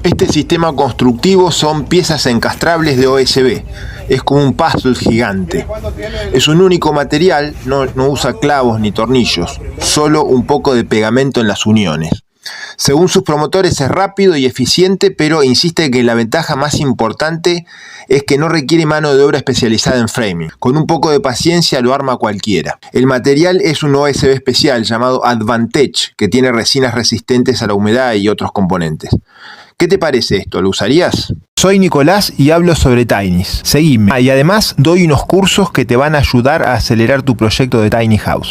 Este sistema constructivo son piezas encastrables de OSB. Es como un puzzle gigante. Es un único material, no usa clavos ni tornillos, solo un poco de pegamento en las uniones. Según sus promotores es rápido y eficiente, pero insiste que la ventaja más importante es que no requiere mano de obra especializada en framing. Con un poco de paciencia lo arma cualquiera. El material es un OSB especial llamado Advantage, que tiene resinas resistentes a la humedad y otros componentes. ¿Qué te parece esto? ¿Lo usarías? Soy Nicolás y hablo sobre Tinies. Seguime. Y además doy unos cursos que te van a ayudar a acelerar tu proyecto de Tiny House.